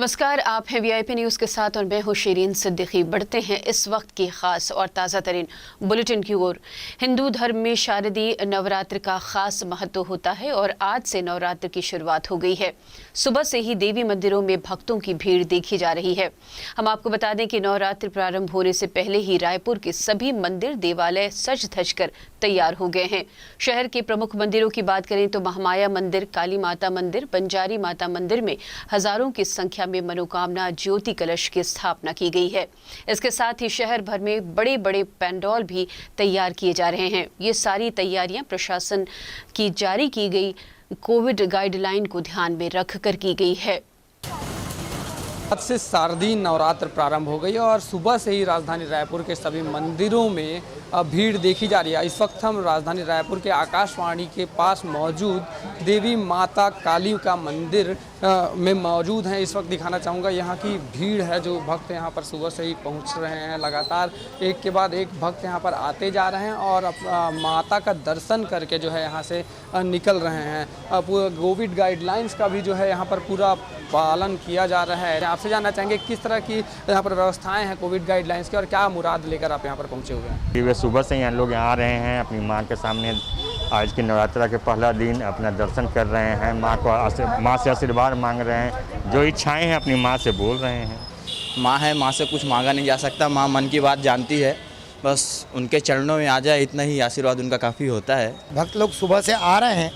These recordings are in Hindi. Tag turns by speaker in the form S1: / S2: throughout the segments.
S1: नमस्कार, आप हैं वीआईपी न्यूज़ के साथ और मैं हूं शीरीन सिद्दीकी। बढ़ते हैं इस वक्त की खास और ताज़ा तरीन बुलेटिन की ओर। हिंदू धर्म में शारदीय नवरात्र का खास महत्व होता है और आज से नवरात्र की शुरुआत हो गई है। सुबह से ही देवी मंदिरों में भक्तों की भीड़ देखी जा रही है। हम आपको बता दें कि नवरात्र प्रारंभ होने से पहले ही रायपुर के सभी मंदिर देवालय सज धज कर तैयार हो गए हैं। शहर के प्रमुख मंदिरों की बात करें तो महामाया मंदिर, काली माता मंदिर, बंजारी माता मंदिर में हजारों की संख्या में मनोकामना ज्योति कलश की स्थापना की गई है। इसके साथ ही शहर भर में बड़े बड़े पैंडल भी तैयार किए जा रहे हैं। ये सारी तैयारियां प्रशासन की जारी की गई कोविड गाइडलाइन को ध्यान में रखकर की गई है।
S2: आज से शारदीय नवरात्र प्रारंभ हो गई और सुबह से ही राजधानी रायपुर के सभी मंदिरों में भीड़ देखी जा रही है। इस वक्त हम राजधानी रायपुर के आकाशवाणी के पास मौजूद देवी माता काली का मंदिर में मौजूद हैं। इस वक्त दिखाना चाहूँगा यहाँ की भीड़ है, जो भक्त यहाँ पर सुबह से ही पहुँच रहे हैं। लगातार एक के बाद एक भक्त यहाँ पर आते जा रहे हैं और माता का दर्शन करके जो है यहाँ से निकल रहे हैं। कोविड गाइडलाइंस का भी जो है यहाँ पर पूरा पालन किया जा रहा है। आपसे जानना चाहेंगे किस तरह की यहाँ पर व्यवस्थाएं हैं कोविड गाइडलाइंस की और क्या मुराद लेकर आप यहाँ पर पहुँचे हुए हैं?
S3: वे सुबह से यहाँ लोग आ रहे हैं, अपनी माँ के सामने आज की नवरात्रा के पहला दिन अपना दर्शन कर रहे हैं। माँ से आशीर्वाद मांग रहे हैं, जो इच्छाएं हैं अपनी माँ से बोल रहे हैं।
S4: माँ है, माँ से कुछ मांगा नहीं जा सकता। माँ मन की बात जानती है, बस उनके चरणों में आ जाए, इतना ही आशीर्वाद उनका काफ़ी होता है।
S5: भक्त लोग सुबह से आ रहे हैं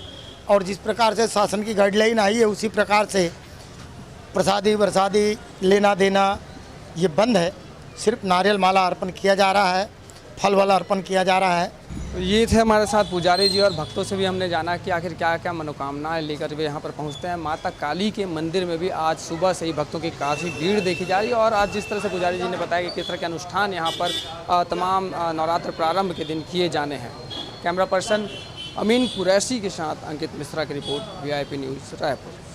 S5: और जिस प्रकार से शासन की गाइडलाइन आई है उसी प्रकार से प्रसादी वरसादी लेना देना ये बंद है। सिर्फ नारियल माला अर्पण किया जा रहा है, फल वाला अर्पण किया जा रहा है।
S2: ये थे हमारे साथ पुजारी जी और भक्तों से भी हमने जाना कि आखिर क्या क्या मनोकामनाएं लेकर वे यहाँ पर पहुँचते हैं। माता काली के मंदिर में भी आज सुबह से ही भक्तों की काफ़ी भीड़ देखी जा रही है और आज जिस तरह से पुजारी जी ने बताया कि किस तरह के अनुष्ठान यहाँ पर तमाम नवरात्र प्रारंभ के दिन किए जाने हैं। कैमरा पर्सन अमीन कुरैशी के साथ अंकित मिश्रा की रिपोर्ट, वीआईपी न्यूज़ रायपुर।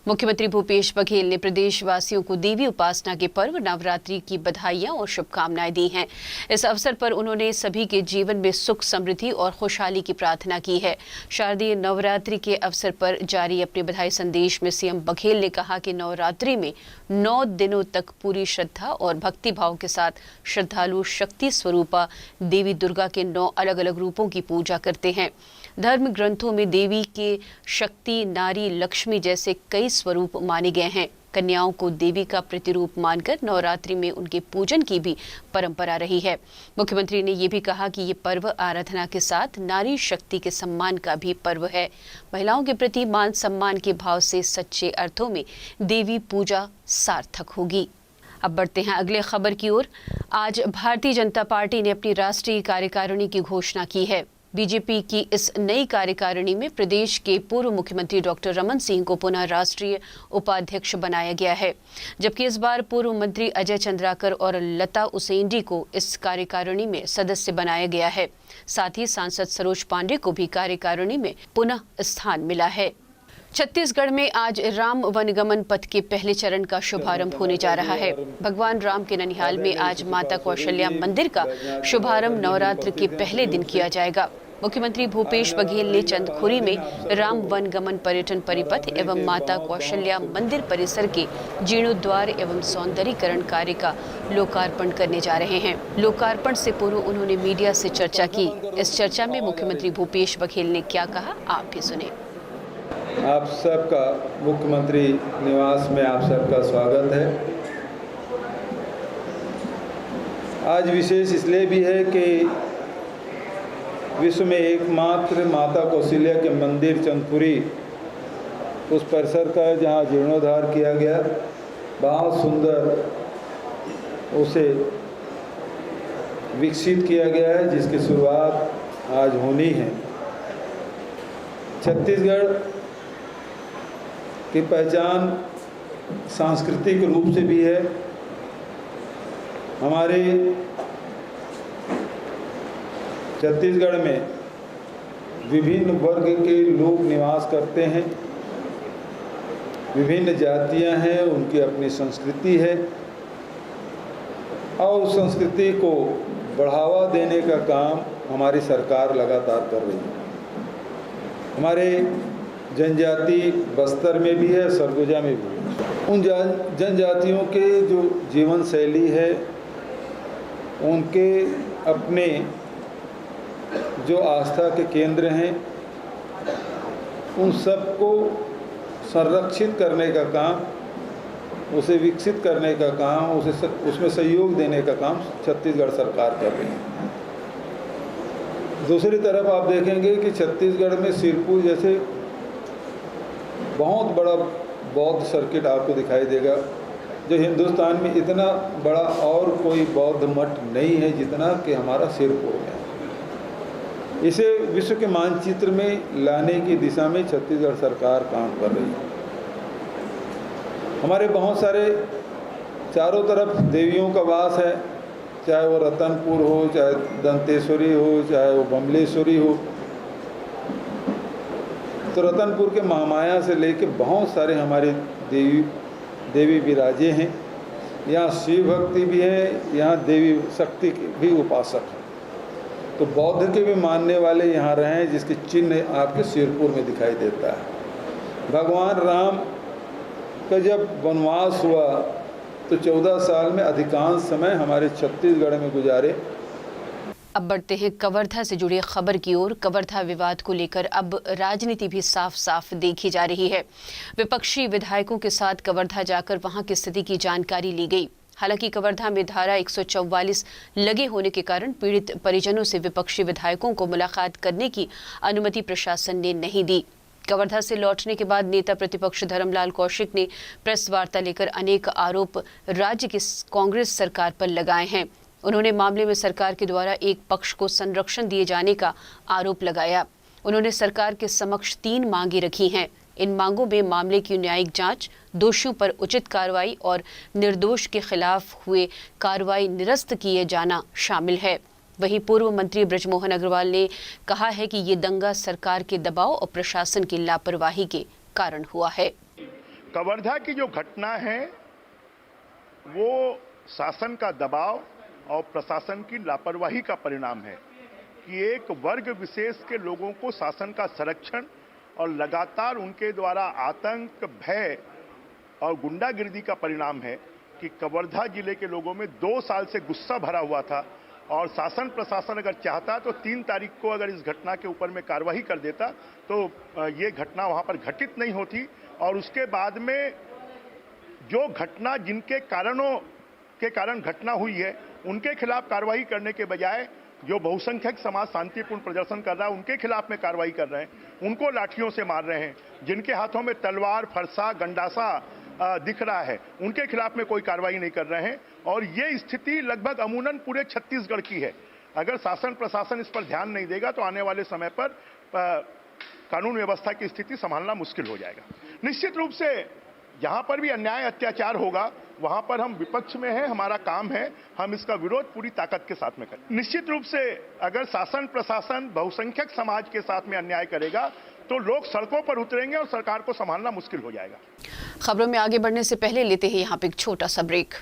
S1: मुख्यमंत्री भूपेश बघेल ने प्रदेशवासियों को देवी उपासना के पर्व नवरात्रि की बधाइयां और शुभकामनाएं दी हैं। इस अवसर पर उन्होंने सभी के जीवन में सुख, समृद्धि और खुशहाली की प्रार्थना की है। शारदीय नवरात्रि के अवसर पर जारी अपने बधाई संदेश में सीएम बघेल ने कहा कि नवरात्रि में 9 दिनों तक पूरी श्रद्धा और भक्ति भाव के साथ श्रद्धालु शक्ति स्वरूपा देवी दुर्गा के 9 अलग अलग रूपों की पूजा करते हैं। धर्म ग्रंथों में देवी के शक्ति, नारी, लक्ष्मी जैसे कई स्वरूप माने गए हैं। कन्याओं को देवी का प्रतिरूप मानकर नवरात्रि में उनके पूजन की भी परंपरा रही है। मुख्यमंत्री ने ये भी कहा कि ये पर्व आराधना के साथ नारी शक्ति के सम्मान का भी पर्व है। महिलाओं के प्रति मान सम्मान के भाव से सच्चे अर्थों में देवी पूजा सार्थक होगी। अब बढ़ते हैं अगले खबर की ओर। आज भारतीय जनता पार्टी ने अपनी राष्ट्रीय कार्यकारिणी की घोषणा की है। बीजेपी की इस नई कार्यकारिणी में प्रदेश के पूर्व मुख्यमंत्री डॉक्टर रमन सिंह को पुनः राष्ट्रीय उपाध्यक्ष बनाया गया है, जबकि इस बार पूर्व मंत्री अजय चंद्राकर और लता उसेंडी को इस कार्यकारिणी में सदस्य बनाया गया है। साथ ही सांसद सरोज पांडे को भी कार्यकारिणी में पुनः स्थान मिला है। छत्तीसगढ़ में आज राम वनगमन पथ के पहले चरण का शुभारंभ होने जा रहा है। भगवान राम के ननिहाल में आज माता कौशल्या मंदिर का शुभारंभ नवरात्र के पहले दिन किया जाएगा। मुख्यमंत्री भूपेश बघेल ने चंदखुरी में राम वनगमन पर्यटन परिपथ एवं माता कौशल्या मंदिर परिसर के जीर्णोद्वार एवं सौंदर्यीकरण कार्य का लोकार्पण करने जा रहे हैं। लोकार्पण से पूर्व उन्होंने मीडिया से चर्चा की। इस चर्चा में मुख्यमंत्री भूपेश बघेल ने क्या कहा, आप भी सुने।
S6: आप सबका मुख्यमंत्री निवास में आप सबका स्वागत है। आज विशेष इसलिए भी है कि विश्व में एकमात्र माता कौशल्या के मंदिर चंदखुरी उस परिसर का जहां जीर्णोद्धार किया गया, बहुत सुंदर उसे विकसित किया गया है, जिसकी शुरुआत आज होनी है। छत्तीसगढ़ की पहचान सांस्कृतिक रूप से भी है। हमारे छत्तीसगढ़ में विभिन्न वर्ग के लोग निवास करते हैं, विभिन्न जातियां हैं, उनकी अपनी संस्कृति है और उस संस्कृति को बढ़ावा देने का काम हमारी सरकार लगातार कर रही है। हमारे जनजाति बस्तर में भी है, सरगुजा में भी है। उन जनजातियों के जो जीवन शैली है, उनके अपने जो आस्था के केंद्र हैं, उन सबको संरक्षित करने का काम, उसे विकसित करने का काम, उसमें सहयोग देने का काम छत्तीसगढ़ सरकार कर रही है। दूसरी तरफ आप देखेंगे कि छत्तीसगढ़ में सिरपुर जैसे बहुत बड़ा बौद्ध सर्किट आपको दिखाई देगा, जो हिंदुस्तान में इतना बड़ा और कोई बौद्ध मठ नहीं है जितना कि हमारा सिरपुर में। इसे विश्व के मानचित्र में लाने की दिशा में छत्तीसगढ़ सरकार काम कर रही है। हमारे बहुत सारे चारों तरफ देवियों का वास है, चाहे वो रतनपुर हो, चाहे दंतेश्वरी हो, चाहे वो बमलेश्वरी हो। तो रतनपुर के महामाया से लेके बहुत सारे हमारे देवी विराजे हैं। यहाँ शिव भक्ति भी है, यहाँ देवी शक्ति के भी उपासक हैं। तो बौद्ध के भी मानने वाले यहाँ रहे हैं, जिसके चिन्ह आपके सिरपुर में दिखाई देता है। भगवान राम का जब वनवास हुआ तो 14 साल में अधिकांश समय हमारे छत्तीसगढ़ में गुजारे।
S1: अब बढ़ते हैं कवर्धा से जुड़ी खबर की ओर। कवर्धा विवाद को लेकर अब राजनीति भी साफ साफ देखी जा रही है। विपक्षी विधायकों के साथ कवर्धा जाकर वहां की स्थिति की जानकारी ली गई। हालांकि कवर्धा में धारा 144 लगे होने के कारण पीड़ित परिजनों से विपक्षी विधायकों को मुलाकात करने की अनुमति प्रशासन ने नहीं दी। कवर्धा से लौटने के बाद नेता प्रतिपक्ष धर्मलाल कौशिक ने प्रेस वार्ता लेकर अनेक आरोप राज्य की कांग्रेस सरकार पर लगाए हैं। उन्होंने मामले में सरकार के द्वारा एक पक्ष को संरक्षण दिए जाने का आरोप लगाया। उन्होंने सरकार के समक्ष 3 मांगे रखी हैं। इन मांगों में मामले की न्यायिक जांच, दोषियों पर उचित कार्रवाई और निर्दोष के खिलाफ हुए कार्रवाई निरस्त किए जाना शामिल है। वहीं पूर्व मंत्री बृजमोहन अग्रवाल ने कहा है कि ये दंगा सरकार के दबाव और प्रशासन की लापरवाही के कारण हुआ है।
S7: कवर्धा की जो घटना है वो शासन का दबाव और प्रशासन की लापरवाही का परिणाम है कि एक वर्ग विशेष के लोगों को शासन का संरक्षण और लगातार उनके द्वारा आतंक, भय और गुंडागिर्दी का परिणाम है कि कवर्धा जिले के लोगों में 2 साल से गुस्सा भरा हुआ था और शासन प्रशासन अगर चाहता तो 3 तारीख को अगर इस घटना के ऊपर में कार्रवाई कर देता तो ये घटना वहां पर घटित नहीं होती। और उसके बाद में जो घटना जिनके कारणों के कारण घटना हुई है उनके खिलाफ कार्रवाई करने के बजाय जो बहुसंख्यक समाज शांतिपूर्ण प्रदर्शन कर रहा है उनके खिलाफ में कार्रवाई कर रहे हैं, उनको लाठियों से मार रहे हैं। जिनके हाथों में तलवार, फरसा, गंडासा दिख रहा है उनके खिलाफ में कोई कार्रवाई नहीं कर रहे हैं। और ये स्थिति लगभग अमूमन पूरे छत्तीसगढ़ की है। अगर शासन प्रशासन इस पर ध्यान नहीं देगा तो आने वाले समय पर कानून व्यवस्था की स्थिति संभालना मुश्किल हो जाएगा। निश्चित रूप से जहां पर भी अन्याय अत्याचार होगा वहां पर हम विपक्ष में हैं, हमारा काम है हम इसका विरोध पूरी ताकत के साथ में करें। निश्चित रूप से अगर शासन प्रशासन बहुसंख्यक समाज के साथ में अन्याय करेगा तो लोग सड़कों पर उतरेंगे और सरकार को संभालना मुश्किल हो जाएगा।
S1: खबरों में आगे बढ़ने से पहले लेते हैं यहाँ पे एक छोटा सा ब्रेक।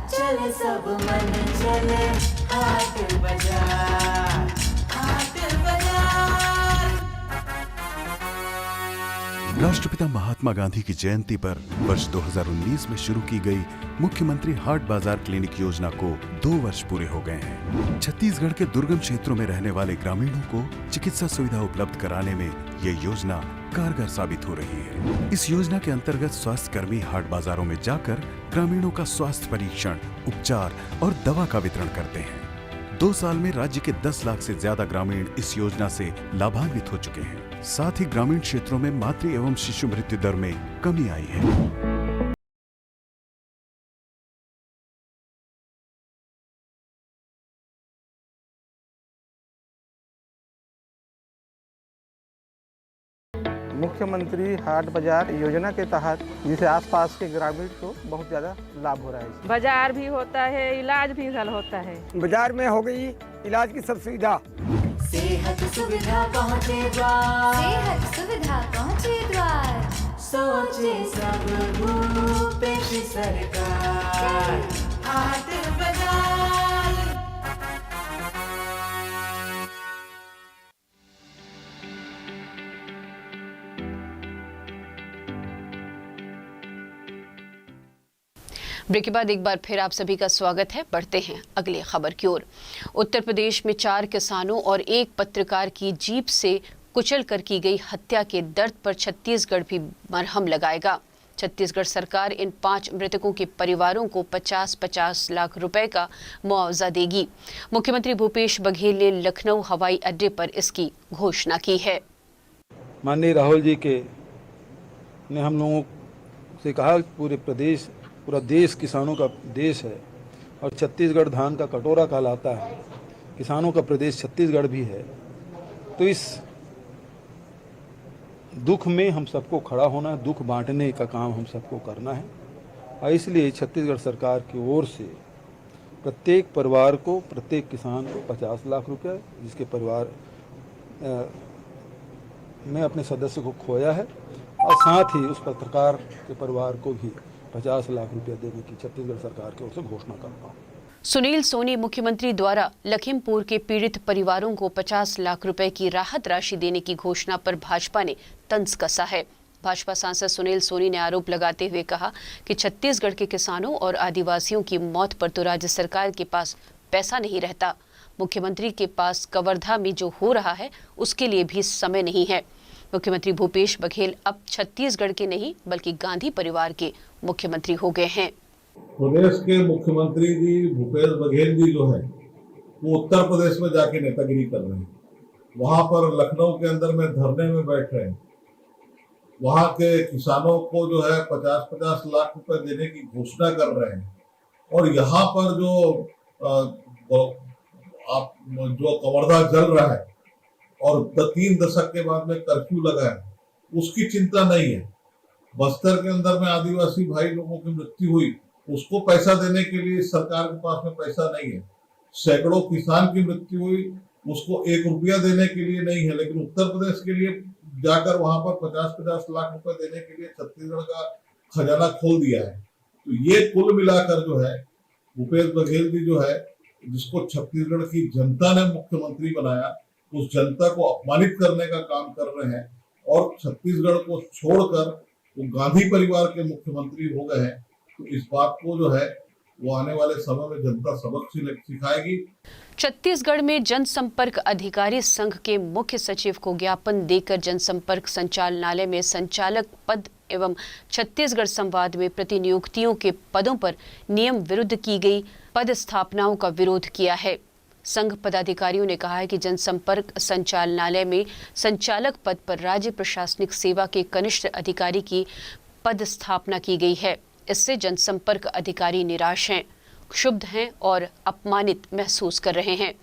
S8: चले सब मन चले हाट बाजार, हाट बाजार।
S9: राष्ट्रपिता महात्मा गांधी की जयंती पर वर्ष 2019 में शुरू की गई मुख्यमंत्री हाट बाजार क्लिनिक योजना को 2 वर्ष पूरे हो गए हैं। छत्तीसगढ़ के दुर्गम क्षेत्रों में रहने वाले ग्रामीणों को चिकित्सा सुविधा उपलब्ध कराने में ये योजना कारगर साबित हो रही है। इस योजना के अंतर्गत स्वास्थ्य कर्मी हाट बाजारों में जाकर ग्रामीणों का स्वास्थ्य परीक्षण, उपचार और दवा का वितरण करते हैं। 2 साल में राज्य के 10 लाख से ज्यादा ग्रामीण इस योजना से लाभान्वित हो चुके हैं। साथ ही ग्रामीण क्षेत्रों में मातृ एवं शिशु मृत्यु दर में कमी आई है।
S10: मुख्यमंत्री हाट बाजार योजना के तहत जिसे आसपास के ग्रामीण को बहुत ज़्यादा लाभ हो रहा है।
S11: बाजार भी होता है, इलाज भी होता है।
S10: बाजार में हो गई इलाज की सब सुविधा,
S8: सेहत सुविधा पहुँचे द्वार, सेहत सुविधा पहुँचे द्वार। सोचे सब भूपेश सरकार, हाट बाजार।
S1: ब्रेक के बाद एक बार फिर आप सभी का स्वागत है। बढ़ते हैं अगली खबर की ओर। उत्तर प्रदेश में 4 किसानों और एक पत्रकार की जीप से कुचल कर की गई हत्या के दर्द पर छत्तीसगढ़ भी मरहम लगाएगा। छत्तीसगढ़ सरकार इन 5 मृतकों के परिवारों को 50-50 लाख रुपए का मुआवजा देगी। मुख्यमंत्री भूपेश बघेल ने लखनऊ हवाई अड्डे पर इसकी घोषणा की है।
S6: माननीय राहुल जी ने हम लोगों से कहा पूरा देश किसानों का देश है और छत्तीसगढ़ धान का कटोरा कहलाता है। किसानों का प्रदेश छत्तीसगढ़ भी है, तो इस दुख में हम सबको खड़ा होना है, दुख बांटने का काम हम सबको करना है। और इसलिए छत्तीसगढ़ सरकार की ओर से प्रत्येक परिवार को, प्रत्येक किसान को 50 लाख रुपये, जिसके परिवार में अपने सदस्य को खोया है, और साथ ही उस पत्रकार के परिवार को भी 50 लाख रुपये देने की छत्तीसगढ़ सरकार की ओर से घोषणा करता हूँ।
S1: सुनील सोनी मुख्यमंत्री द्वारा लखीमपुर के पीड़ित परिवारों को 50 लाख रुपए की राहत राशि देने की घोषणा पर भाजपा ने तंज कसा है। भाजपा सांसद सुनील सोनी ने आरोप लगाते हुए कहा कि छत्तीसगढ़ के किसानों और आदिवासियों की मौत पर तो राज्य सरकार के पास पैसा नहीं रहता। मुख्यमंत्री के पास कवर्धा में जो हो रहा है उसके लिए भी समय नहीं है। मुख्यमंत्री भूपेश बघेल अब छत्तीसगढ़ के नहीं बल्कि गांधी परिवार के मुख्यमंत्री हो गए हैं।
S12: प्रदेश के मुख्यमंत्री जी भूपेश बघेल जी जो है वो उत्तर प्रदेश में जाके नेतागिरी कर रहे हैं। वहां पर लखनऊ के अंदर में धरने में बैठ रहे हैं। वहां के किसानों को जो है 50-50 लाख रुपए देने की घोषणा कर रहे हैं। और यहाँ पर जो कवर्धा जल रहा है और 3 दशक के बाद में कर्फ्यू लगा है, उसकी चिंता नहीं है। बस्तर के अंदर में आदिवासी भाई लोगों की मृत्यु हुई, उसको पैसा देने के लिए सरकार के पास में पैसा नहीं है। सैकड़ों किसान की मृत्यु हुई, उसको 1 रुपया देने के लिए नहीं है। लेकिन उत्तर प्रदेश के लिए जाकर वहां पर 50-50 लाख रुपए देने के लिए छत्तीसगढ़ का खजाना खोल दिया है। तो ये कुल मिलाकर जो है भूपेश बघेल जी जो है, जिसको छत्तीसगढ़ की जनता ने मुख्यमंत्री बनाया, उस जनता को अपमानित करने का काम कर रहे हैं। और छत्तीसगढ़ को छोड़कर वो गांधी परिवार के मुख्यमंत्री हो गए हैं। तो इस बात को जो है वो आने वाले समय में जनता सबक सिखाएगी।
S1: छत्तीसगढ़ में जनसंपर्क अधिकारी संघ के मुख्य सचिव को ज्ञापन देकर जनसंपर्क संचालनालय में संचालक पद एवं छत्तीसगढ़ संवाद में प्रतिनियुक्तियों के पदों पर नियम विरुद्ध की गई पद स्थापनाओं का विरोध किया है। संघ पदाधिकारियों ने कहा है कि जनसंपर्क संचालनालय में संचालक पद पर राज्य प्रशासनिक सेवा के कनिष्ठ अधिकारी की पद स्थापना की गई है। इससे जनसंपर्क अधिकारी निराश हैं, क्षुब्ध हैं और अपमानित महसूस कर रहे हैं।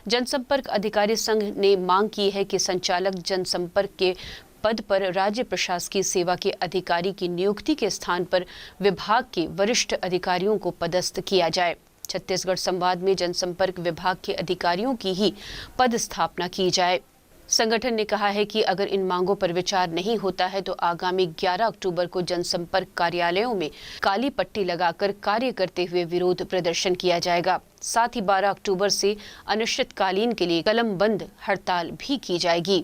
S1: जनसंपर्क अधिकारी संघ ने मांग की है कि संचालक जनसंपर्क के पद पर राज्य प्रशासकीय सेवा के अधिकारी की नियुक्ति के स्थान पर विभाग के वरिष्ठ अधिकारियों को पदस्थ किया जाए। छत्तीसगढ़ संवाद में जनसंपर्क विभाग के अधिकारियों की ही पद स्थापना की जाए। संगठन ने कहा है कि अगर इन मांगों पर विचार नहीं होता है तो आगामी 11 अक्टूबर को जनसंपर्क कार्यालयों में काली पट्टी लगाकर कार्य करते हुए विरोध प्रदर्शन किया जाएगा। साथ ही 12 अक्टूबर से अनिश्चितकालीन के लिए कलमबंद हड़ताल भी की जाएगी।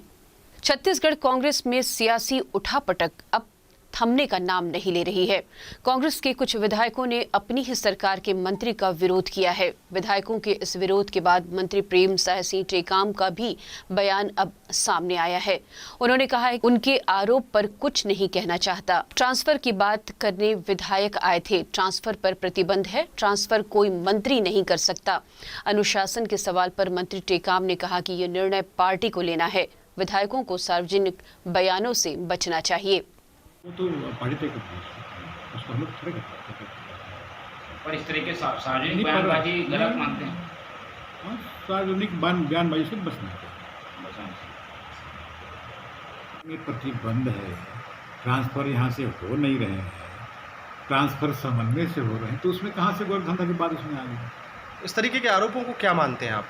S1: छत्तीसगढ़ कांग्रेस में सियासी उठापटक अब थमने का नाम नहीं ले रही है। कांग्रेस के कुछ विधायकों ने अपनी ही सरकार के मंत्री का विरोध किया है। विधायकों के इस विरोध के बाद मंत्री प्रेमसाय सिंह टेकाम का भी बयान अब सामने आया है। उन्होंने कहा है कि उनके आरोप पर कुछ नहीं कहना चाहता। ट्रांसफर की बात करने विधायक आए थे, ट्रांसफर पर प्रतिबंध है, ट्रांसफर कोई मंत्री नहीं कर सकता। अनुशासन के सवाल पर मंत्री टेकाम ने कहा कि ये निर्णय पार्टी को लेना है, विधायकों को सार्वजनिक बयानों से बचना चाहिए।
S13: वो तो पार्टी तय करती है, उसको हम लोग खड़े करते हैं।
S14: पर इस तरह के सार्वजनिक बयानबाजी गलत मानते हैं।
S13: हाँ, सार्वजनिक बयानबाजी से बचना है। ये प्रतिबंध है, ट्रांसफर यहाँ से हो नहीं रहे हैं, ट्रांसफर समन्वय से हो रहे हैं, तो उसमें कहाँ से गोरखधंधा की बात उसमें आ गई।
S15: इस तरीके के आरोपों को क्या मानते हैं आप?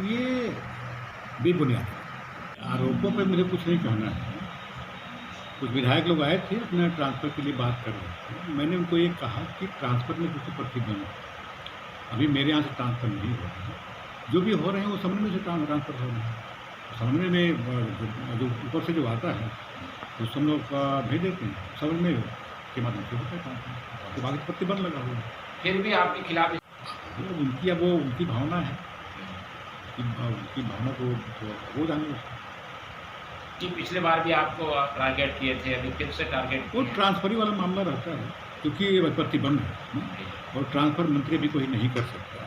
S13: ये बेबुनियाद आरोपों पर मुझे कुछ नहीं कहना है। कुछ विधायक लोग आए थे, अपने ट्रांसफ़र के लिए बात कर रहे थे। मैंने उनको ये कहा कि ट्रांसफ़र में कुछ प्रतिबंध, अभी मेरे यहाँ से ट्रांसफ़र नहीं हो रहे हैं, जो भी हो रहे हैं वो समन्वय से ट्रांसफ़र हो रहे हैं। समन्वय में जो ऊपर से जो आता है तो सब लोग भेज देते हैं, समन्वय के माध्यम से होता है काम, तो बाकी प्रतिबंध लगा हुआ है।
S14: फिर भी आपके खिलाफ
S13: उनकी अब वो उनकी भावना है, उनकी भावना को वो जाने
S14: कि पिछले बार भी आपको टारगेट किए थे, अभी फिर से टारगेट
S13: वो ट्रांसफर वाला मामला रहता है, क्योंकि ये प्रतिबंध है और ट्रांसफर मंत्री भी कोई नहीं कर सकता,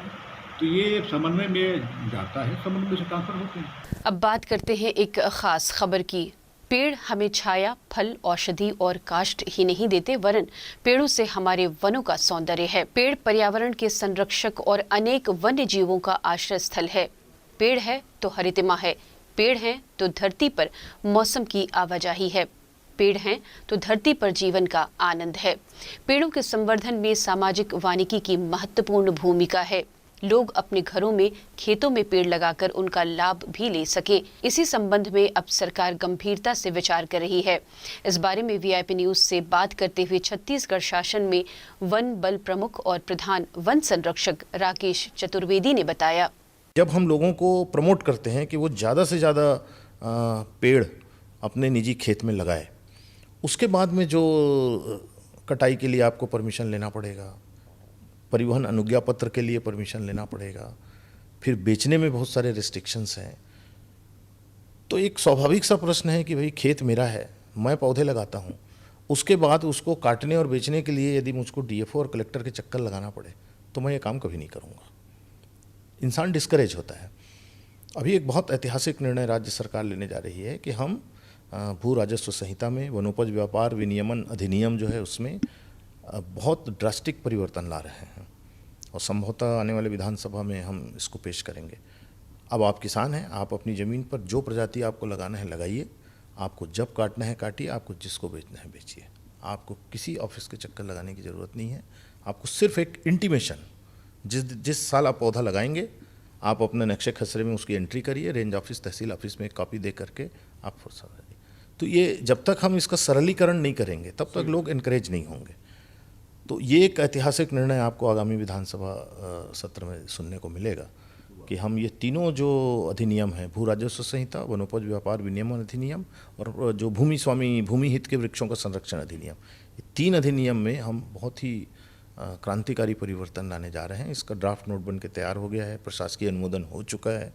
S13: तो ये समन्वय में जाता है, समन्वय से ट्रांसफर होते हैं।
S1: अब बात करते हैं एक खास खबर की। पेड़ हमें छाया, फल, औषधि और काष्ठ ही नहीं देते, वरन पेड़ों से हमारे वनों का सौंदर्य है। पेड़ पर्यावरण के संरक्षक और अनेक वन्य जीवों का आश्रय स्थल है। पेड़ है तो हरितिमा है, पेड़ हैं तो धरती पर मौसम की आवाजाही है, पेड़ हैं तो धरती पर जीवन का आनंद है। पेड़ों के संवर्धन में सामाजिक वानिकी की महत्वपूर्ण भूमिका है। लोग अपने घरों में, खेतों में पेड़ लगाकर उनका लाभ भी ले सके। इसी संबंध में अब सरकार गंभीरता से विचार कर रही है। इस बारे में वीआईपी न्यूज से बात करते हुए छत्तीसगढ़ शासन में वन बल प्रमुख और प्रधान वन संरक्षक राकेश चतुर्वेदी ने बताया,
S16: जब हम लोगों को प्रमोट करते हैं कि वो ज़्यादा से ज़्यादा पेड़ अपने निजी खेत में लगाए, उसके बाद में जो कटाई के लिए आपको परमिशन लेना पड़ेगा, परिवहन अनुज्ञा पत्र के लिए परमिशन लेना पड़ेगा, फिर बेचने में बहुत सारे रिस्ट्रिक्शंस हैं, तो एक स्वाभाविक सा प्रश्न है कि भाई खेत मेरा है, मैं पौधे लगाता हूँ, उसके बाद उसको काटने और बेचने के लिए यदि मुझको डीएफओ और कलेक्टर के चक्कर लगाना पड़े तो मैं ये काम कभी नहीं करूँगा। इंसान डिस्करेज होता है। अभी एक बहुत ऐतिहासिक निर्णय राज्य सरकार लेने जा रही है कि हम भू राजस्व संहिता में वनोपज व्यापार विनियमन अधिनियम जो है उसमें बहुत ड्रास्टिक परिवर्तन ला रहे हैं और संभवतः आने वाले विधानसभा में हम इसको पेश करेंगे। अब आप किसान हैं, आप अपनी ज़मीन पर जो प्रजाति आपको लगाना है लगाइए, आपको जब काटना है काटिए, आपको जिसको बेचना है बेचिए, आपको किसी ऑफिस के चक्कर लगाने की ज़रूरत नहीं है। आपको सिर्फ एक इंटीमेशन, जिस साल आप पौधा लगाएंगे आप अपने नक्शे खसरे में उसकी एंट्री करिए, रेंज ऑफिस तहसील ऑफिस में एक कॉपी दे करके आप फुर्सत रहिए। तो ये जब तक हम इसका सरलीकरण नहीं करेंगे तब तक लोग इनकरेज नहीं होंगे। तो ये एक ऐतिहासिक निर्णय आपको आगामी विधानसभा सत्र में सुनने को मिलेगा कि हम ये तीनों जो अधिनियम हैं, भू राजस्व संहिता, वनोपज व्यापार विनियमन अधिनियम और जो भूमि हित के वृक्षों का संरक्षण अधिनियम, ये 3 अधिनियम में हम बहुत ही क्रांतिकारी परिवर्तन लाने जा रहे हैं। इसका ड्राफ्ट नोट बन के तैयार हो गया है, प्रशासकीय अनुमोदन हो चुका है।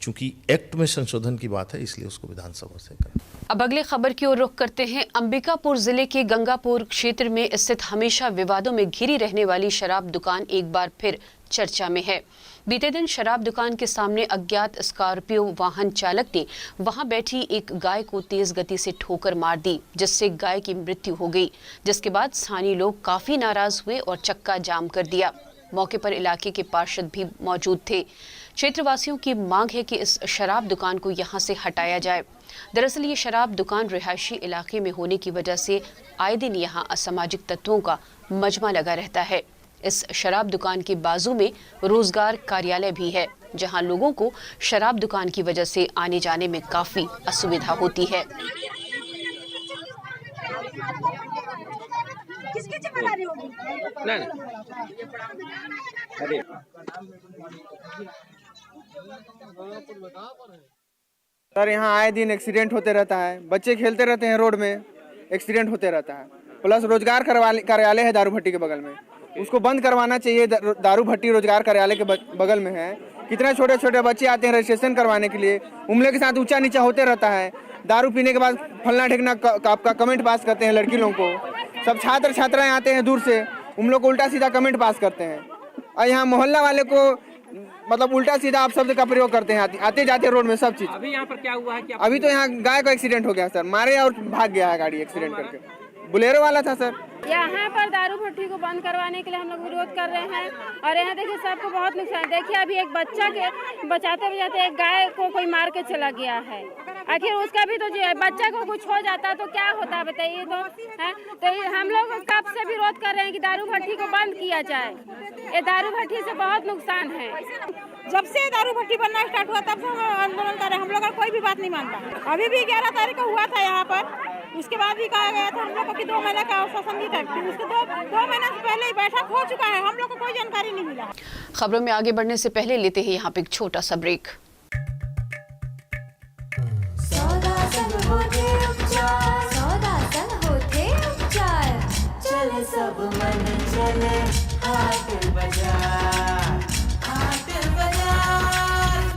S16: चूंकि एक्ट में संशोधन की बात है इसलिए उसको विधानसभा से करें।
S1: अब अगले खबर की ओर रुख करते हैं। अंबिकापुर जिले के गंगापुर क्षेत्र में स्थित हमेशा विवादों में घिरी रहने वाली शराब दुकान एक बार फिर चर्चा में है। बीते दिन शराब दुकान के सामने अज्ञात स्कॉर्पियो वाहन चालक ने वहां बैठी एक गाय को तेज गति से ठोकर मार दी, जिससे गाय की मृत्यु हो गई, जिसके बाद स्थानीय लोग काफी नाराज हुए और चक्का जाम कर दिया। मौके पर इलाके के पार्षद भी मौजूद थे। क्षेत्रवासियों की मांग है कि इस शराब दुकान को यहां से हटाया जाए। दरअसल ये शराब दुकान रिहायशी इलाके में होने की वजह से आए दिन यहां असामाजिक तत्वों का मजमा लगा रहता है। इस शराब दुकान के बाजू में रोजगार कार्यालय भी है, जहां लोगों को शराब दुकान की वजह से आने जाने में काफी असुविधा होती है।
S10: सर यहाँ आए दिन एक्सीडेंट होते रहता है, बच्चे खेलते रहते हैं रोड में, एक्सीडेंट होते रहता है। प्लस रोजगार कार्यालय है दारू भट्टी के बगल में, उसको बंद करवाना चाहिए। दारू भट्टी रोजगार कार्यालय के बगल में है। कितने छोटे छोटे बच्चे आते हैं रजिस्ट्रेशन करवाने के लिए, उम्र के साथ ऊंचा नीचा होते रहता है। दारू पीने के बाद फलना ठेकना आपका कमेंट पास करते हैं लड़की लोगों को। सब छात्र छात्राएं आते हैं दूर से, उन लोग को उल्टा सीधा कमेंट पास करते हैं। और यहाँ मोहल्ला वाले को मतलब उल्टा सीधा आप शब्द का प्रयोग करते हैं आते जाते रोड में सब चीज।
S15: अभी यहाँ पर क्या हुआ है?
S10: अभी तो यहाँ गाय का एक्सीडेंट हो गया सर, मारे और भाग गया है गाड़ी एक्सीडेंट करके। बुलेरो वाला था सर।
S11: यहाँ पर दारू भट्टी को बंद करवाने के लिए हम लोग विरोध कर रहे हैं। और यहाँ देखिए सबको बहुत नुकसान। देखिए अभी एक बच्चा के बचाते बचाते एक गाय को कोई मार के चला गया है। आखिर उसका भी तो बच्चा को कुछ हो जाता तो क्या होता बताइए तो है। तो हम लोग कब से विरोध कर रहे हैं कि दारू भट्टी को बंद किया जाए। ये दारू भट्टी से बहुत नुकसान है।
S17: जब से दारू भट्टी बनना स्टार्ट हुआ तब से हम आंदोलन कर रहे हैं। हम लोग का कोई भी बात नहीं मानता। अभी भी 11 तारीख को हुआ था यहाँ पर, उसके बाद भी कहा गया था हम लोग को कि 2 महीने का आश्वासन दिया था। उसके 2 महीने से पहले ही बैठक हो चुका है, हम लोग को कोई जानकारी नहीं मिला।
S1: खबरों में आगे बढ़ने से पहले लेते हैं यहाँ पे एक छोटा सा ब्रेक।
S8: सौदा संग होते उपचार, सौदा संग होते उपचार। सब मन चले हाट बाजार, हाट बाजार।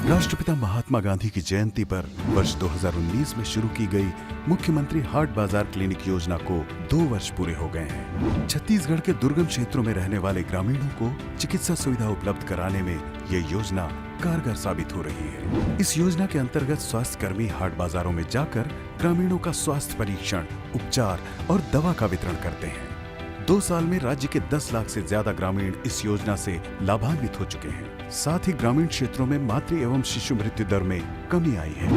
S9: राष्ट्रपिता महात्मा गांधी की जयंती पर वर्ष 2019 में शुरू की गई मुख्यमंत्री हाट बाजार क्लिनिक योजना को 2 वर्ष पूरे हो गए हैं। छत्तीसगढ़ के दुर्गम क्षेत्रों में रहने वाले ग्रामीणों को चिकित्सा सुविधा उपलब्ध कराने में ये योजना कारगर साबित हो रही है। इस योजना के अंतर्गत स्वास्थ्य कर्मी हाट बाजारों में जाकर ग्रामीणों का स्वास्थ्य परीक्षण, उपचार और दवा का वितरण करते हैं। 2 साल में राज्य के 10 लाख से ज्यादा ग्रामीण इस योजना से लाभान्वित हो चुके हैं। साथ ही ग्रामीण क्षेत्रों में मातृ एवं शिशु मृत्यु दर में कमी आई है।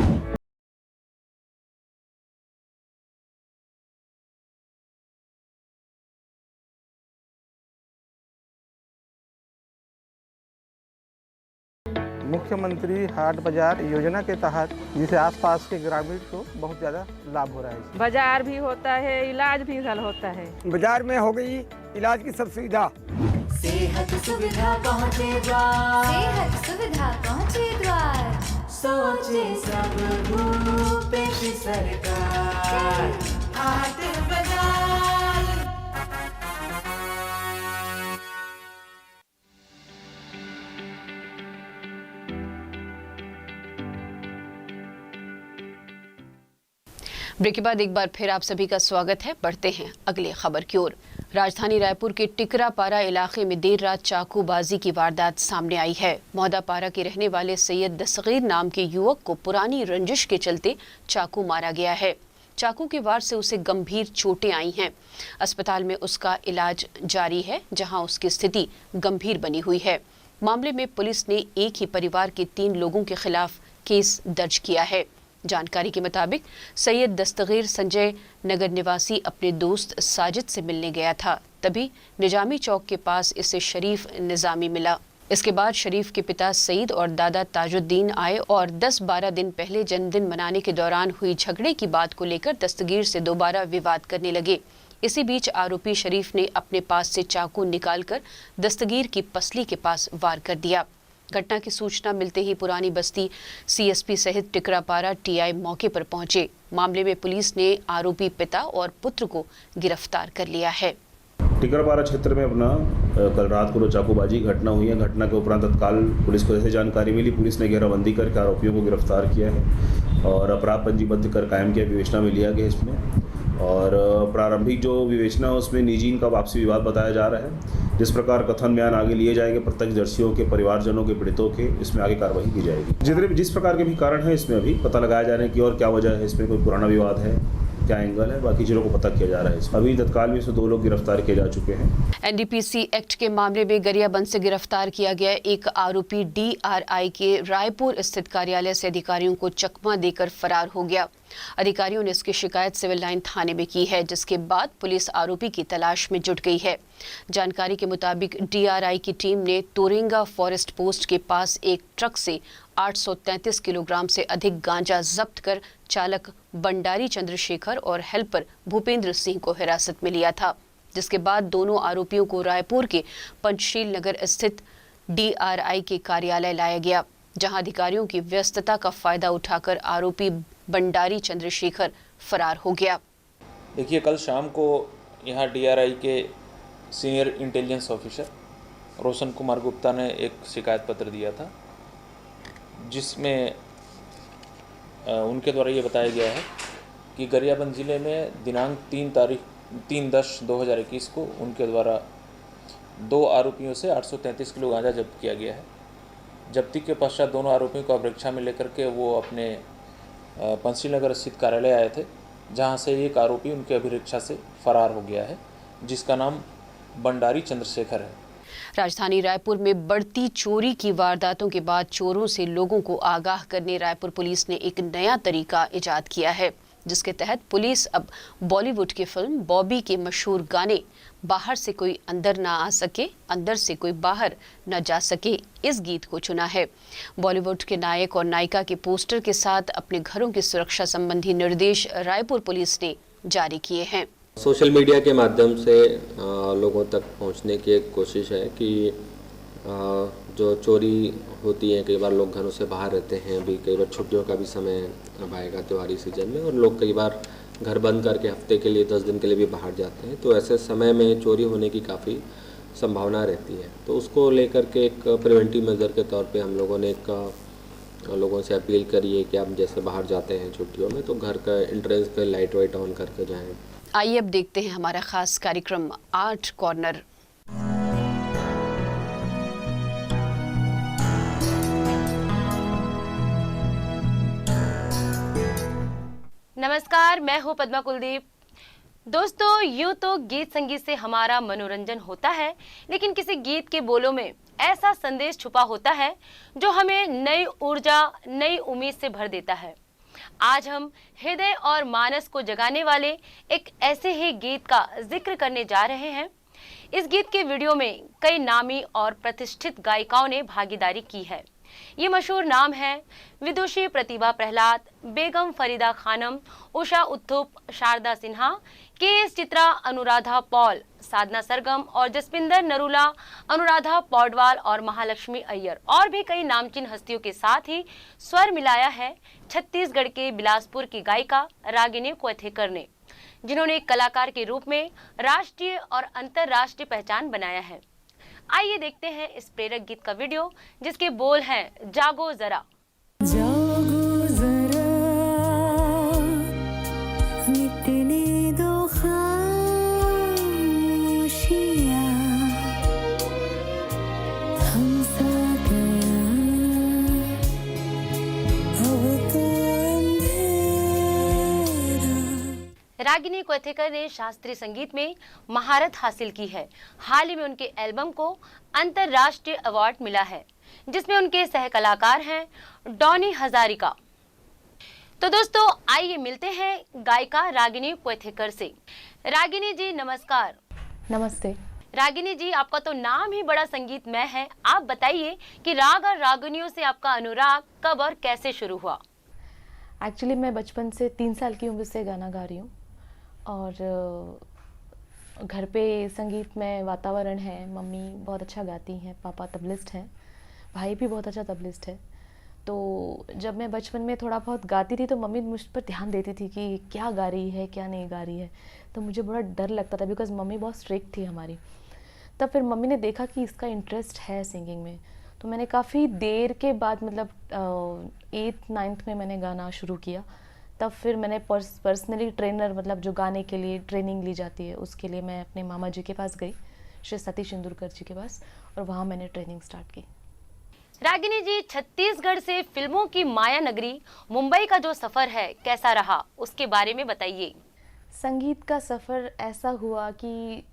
S10: मुख्यमंत्री हाट बाजार योजना के तहत जिसे आसपास के ग्रामीण को बहुत ज़्यादा लाभ हो रहा है।
S11: बाजार भी होता है, इलाज भी घर होता है।
S5: बाजार में हो गई इलाज की सब सुविधा,
S8: सेहत सुविधा पहुँचे द्वार, सेहत सुविधा पहुँचे द्वार। सोचे सब भूपेश सरकार, हाट बाजार।
S1: ब्रेक के बाद एक बार फिर आप सभी का स्वागत है। बढ़ते हैं अगली खबर की ओर। राजधानी रायपुर के टिकरापारा इलाके में देर रात चाकूबाजी की वारदात सामने आई है। मौदापारा के रहने वाले सैयद दस्तगीर नाम के युवक को पुरानी रंजिश के चलते चाकू मारा गया है। चाकू के वार से उसे गंभीर चोटें आई हैं। अस्पताल में उसका इलाज जारी है, जहां उसकी स्थिति गंभीर बनी हुई है। मामले में पुलिस ने एक ही परिवार के 3 लोगों के खिलाफ केस दर्ज किया है। जानकारी के मुताबिक सैयद दस्तगीर संजय नगर निवासी अपने दोस्त साजिद से मिलने गया था। तभी निजामी चौक के पास इसे शरीफ निजामी मिला। इसके बाद शरीफ के पिता सईद और दादा ताजुद्दीन आए और 10-12 दिन पहले जन्मदिन मनाने के दौरान हुई झगड़े की बात को लेकर दस्तगीर से दोबारा विवाद करने लगे। इसी बीच आरोपी शरीफ ने अपने पास से चाकू निकालकर दस्तगीर की पसली के पास वार कर दिया। घटना की सूचना मिलते ही पुरानी बस्ती सीएसपी सहित टिकरापारा टीआई मौके पर पहुंचे। मामले में पुलिस ने आरोपी पिता और पुत्र को गिरफ्तार कर लिया है।
S18: टिकरापारा क्षेत्र में अपना कल रात को चाकूबाजी घटना हुई है। घटना के उपरांत तत्काल पुलिस को जैसे जानकारी मिली, पुलिस ने घेराबंदी करके आरोपियों को गिरफ्तार किया है और अपराध पंजीबद्ध कर कायम किया, विवेचना में लिया गया इसमें। और प्रारंभिक जो विवेचना है उसमें निजी इनका आपसी विवाद बताया जा रहा है। जिस प्रकार कथन बयान आगे लिए जाएंगे प्रत्यक्षदर्शियों के, परिवारजनों के, पीड़ितों के, इसमें आगे कार्रवाई की जाएगी। जिस प्रकार के भी कारण है इसमें अभी पता लगाया जा रहा है कि और क्या वजह है, इसमें कोई पुराना विवाद है, क्या एंगल है, बाकी चीज़ों को पता किया जा रहा है। अभी तत्काल में से 2 लोग गिरफ्तार किए जा चुके हैं।
S1: एनडीपीसी एक्ट के मामले में गरियाबंद से गिरफ्तार किया गया एक आरोपी डीआरआई के रायपुर स्थित कार्यालय से अधिकारियों को चकमा देकर फरार हो गया। अधिकारियों ने इसकी शिकायत सिविल लाइन थाने में की है, जिसके बाद पुलिस आरोपी की तलाश में जुट गई है। जानकारी के मुताबिक डीआरआई की टीम ने तोरेंगा फॉरेस्ट पोस्ट के पास एक ट्रक से 833 किलोग्राम से अधिक गांजा जब्त कर चालक बंडारी चंद्रशेखर और हेल्पर भूपेंद्र सिंह को हिरासत में लिया था, जिसके बाद दोनों आरोपियों को रायपुर के पंचशील नगर स्थित डीआरआई के कार्यालय लाया गया, जहां अधिकारियों की व्यस्तता का फायदा उठाकर आरोपी बंडारी चंद्रशेखर फरार हो गया।
S19: देखिए, कल शाम को यहाँ डीआरआई के senior intelligence officer Roshan Kumar Gupta ने एक शिकायत पत्र दिया था, जिसमें उनके द्वारा ये बताया गया है कि गरियाबंद ज़िले में दिनांक 3/10/2021 को उनके द्वारा 2 आरोपियों से 833 किलो गांजा जब्त किया गया है। जब्ती के पश्चात दोनों आरोपियों को अभिरक्षा में लेकर के वो अपने पंचशील नगर स्थित कार्यालय आए थे, जहां से एक आरोपी उनके अभिरक्षा से फरार हो गया है, जिसका नाम बंडारी चंद्रशेखर है।
S1: राजधानी रायपुर में बढ़ती चोरी की वारदातों के बाद चोरों से लोगों को आगाह करने रायपुर पुलिस ने एक नया तरीका इजाद किया है, जिसके तहत पुलिस अब बॉलीवुड की फिल्म बॉबी के मशहूर गाने बाहर से कोई अंदर ना आ सके, अंदर से कोई बाहर न जा सके, इस गीत को चुना है। बॉलीवुड के नायक और नायिका के पोस्टर के साथ अपने घरों की सुरक्षा संबंधी निर्देश रायपुर पुलिस ने जारी किए हैं।
S20: सोशल मीडिया के माध्यम से लोगों तक पहुंचने की एक कोशिश है कि जो चोरी होती है, कई बार लोग घरों से बाहर रहते हैं, अभी कई बार छुट्टियों का भी समय अब आएगा त्योहारी सीजन में, और लोग कई बार घर बंद करके हफ्ते के लिए 10 दिन के लिए भी बाहर जाते हैं, तो ऐसे समय में चोरी होने की काफ़ी संभावना रहती है। तो उसको लेकर के एक प्रिवेंटिव मेजर के तौर पे हम लोगों ने लोगों से अपील करी है कि आप जैसे बाहर जाते हैं छुट्टियों में तो घर का एंट्रेंस पे लाइट वाइट ऑन करके जाएं।
S1: आइए अब देखते हैं हमारा खास कार्यक्रम आर्ट कॉर्नर। नमस्कार, मैं हूं पद्मा कुलदीप। दोस्तों, यूं तो गीत संगीत से हमारा मनोरंजन होता है, लेकिन किसी गीत के बोलों में ऐसा संदेश छुपा होता है जो हमें नई ऊर्जा, नई उम्मीद से भर देता है। आज हम हृदय और मानस को जगाने वाले एक ऐसे ही गीत का जिक्र करने जा रहे हैं। इस गीत के वीडियो में कई नामी और प्रतिष्ठित गायिकाओं ने भागीदारी की है। ये मशहूर नाम है विदुषी प्रतिभा प्रहलाद, बेगम फरीदा खानम, उषा उत्थुप, शारदा सिन्हा, के चित्रा, अनुराधा पॉल, साधना सरगम और जसपिंदर नरूला, अनुराधा पौडवाल और महालक्ष्मी अय्यर और भी कई नामचीन हस्तियों के साथ ही स्वर मिलाया है छत्तीसगढ़ के बिलासपुर की गायिका रागिनी क्वेथेकर ने, जिन्होंने कलाकार के रूप में राष्ट्रीय और अंतर्राष्ट्रीय पहचान बनाया है। आइए देखते हैं इस प्रेरक गीत का वीडियो, जिसके बोल हैं जागो जरा।
S8: जागो जरा, मिटने दो खामोशियाँ, थम सा गया अब तो अंधेरा।
S1: रागिनी क्वेथेकर ने शास्त्रीय संगीत में महारत हासिल की है। हाल ही में उनके एल्बम को अंतर्राष्ट्रीय अवार्ड मिला है, जिसमें उनके सह कलाकार हैं डॉनी हजारिका। तो दोस्तों, आइए मिलते हैं गायिका रागिनी क्वेथेकर से। रागिनी जी नमस्कार।
S21: नमस्ते।
S1: रागिनी जी, आपका तो नाम ही बड़ा संगीतमय है। आप बताइए कि राग और रागिनियों से आपका अनुराग कब और कैसे शुरू हुआ?
S21: एक्चुअली मैं बचपन से 3 साल की उम्र से गाना गा रही हूँ और घर पे संगीत में वातावरण है। मम्मी बहुत अच्छा गाती हैं, पापा तबलिस्ट हैं, भाई भी बहुत अच्छा तबलिस्ट है। तो जब मैं बचपन में थोड़ा बहुत गाती थी तो मम्मी मुझ पर ध्यान देती थी कि क्या गा रही है, क्या नहीं गा रही है। तो मुझे बड़ा डर लगता था, बिकॉज़ मम्मी बहुत स्ट्रिक्ट थी हमारी। तब फिर मम्मी ने देखा कि इसका इंटरेस्ट है सिंगिंग में, तो मैंने काफ़ी देर के बाद मतलब 8th 9th में मैंने गाना शुरू किया। तब फिर मैंने पर्सनली ट्रेनर, मतलब जो गाने के लिए ट्रेनिंग ली जाती है, उसके लिए मैं अपने मामा जी के पास गई, श्री सतीश इंदुरकर जी के पास, और वहाँ मैंने ट्रेनिंग स्टार्ट की।
S1: रागिनी जी, छत्तीसगढ़ से फिल्मों की माया नगरी मुंबई का जो सफ़र है कैसा रहा, उसके बारे में बताइए।
S21: संगीत का सफ़र ऐसा हुआ कि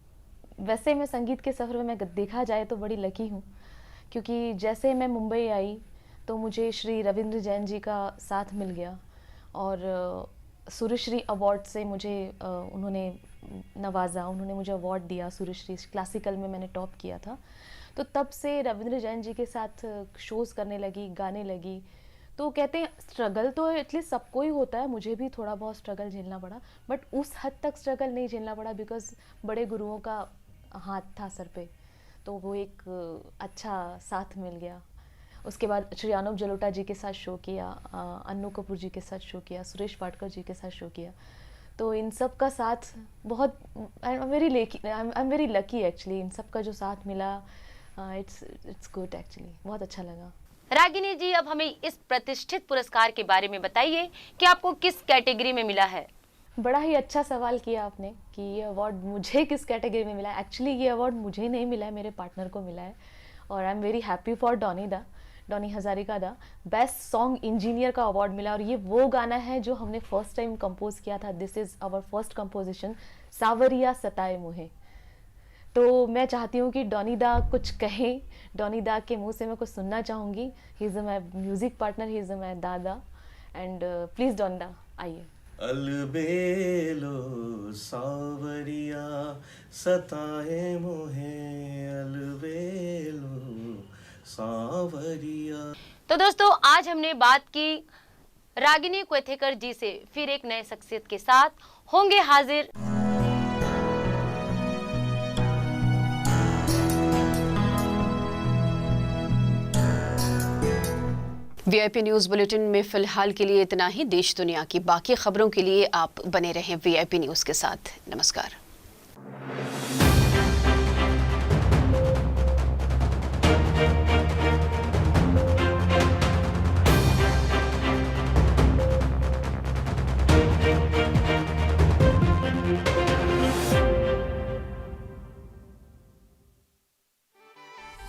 S21: वैसे मैं संगीत के सफ़र में देखा जाए तो बड़ी लकी हूँ, क्योंकि जैसे मैं मुंबई आई तो मुझे श्री रविंद्र जैन जी का साथ मिल गया और सूर्यश्री अवार्ड से मुझे उन्होंने नवाजा, उन्होंने मुझे अवार्ड दिया सूर्यश्री। क्लासिकल में मैंने टॉप किया था, तो तब से रविंद्र जैन जी के साथ शोज़ करने लगी, गाने लगी। तो कहते हैं स्ट्रगल तो एटलीस्ट सबको ही होता है, मुझे भी थोड़ा बहुत स्ट्रगल झेलना पड़ा, बट उस हद तक स्ट्रगल नहीं झेलना पड़ा, बिकॉज़ बड़े गुरुओं का हाथ था सर पे, तो वो एक अच्छा साथ मिल गया। उसके बाद श्री अनुप जलोटा जी के साथ शो किया, अन्नू कपूर जी के साथ शो किया, सुरेश वाडकर जी के साथ शो किया। तो इन सब का साथ बहुत, I am very lucky actually. इन सब का जो साथ मिला, इट्स गुड एक्चुअली, बहुत अच्छा लगा।
S1: रागिनी जी, अब हमें इस प्रतिष्ठित पुरस्कार के बारे में बताइए कि आपको किस कैटेगरी में मिला है?
S21: बड़ा ही अच्छा सवाल किया आपने कि ये अवार्ड मुझे किस कैटेगरी में मिला है। एक्चुअली ये अवार्ड मुझे नहीं मिला है, मेरे पार्टनर को मिला है, और आई am very happy for Donny Hazarika दा। बेस्ट सॉन्ग इंजीनियर का अवार्ड मिला, और ये वो गाना है जो हमने फर्स्ट टाइम कंपोज किया था। This is our first composition, सावरिया सताए मुहे। तो मैं चाहती हूँ कि डॉनी दा कुछ कहें, डॉनी दा के मुंह से मैं कुछ सुनना चाहूँगी। He is my music partner, he is my दादा, एंड प्लीज़ डॉनी दा आइए।
S22: अलबेलो सावरिया सताए मोहे, अलबेलो सावरिया।
S1: तो दोस्तों, आज हमने बात की रागिनी क्वेथेकर जी से। फिर एक नए शख्सियत के साथ होंगे हाजिर। वीआईपी न्यूज़ बुलेटिन में फिलहाल के लिए इतना ही। देश दुनिया की बाकी खबरों के लिए आप बने रहें वीआईपी न्यूज़ के साथ। नमस्कार।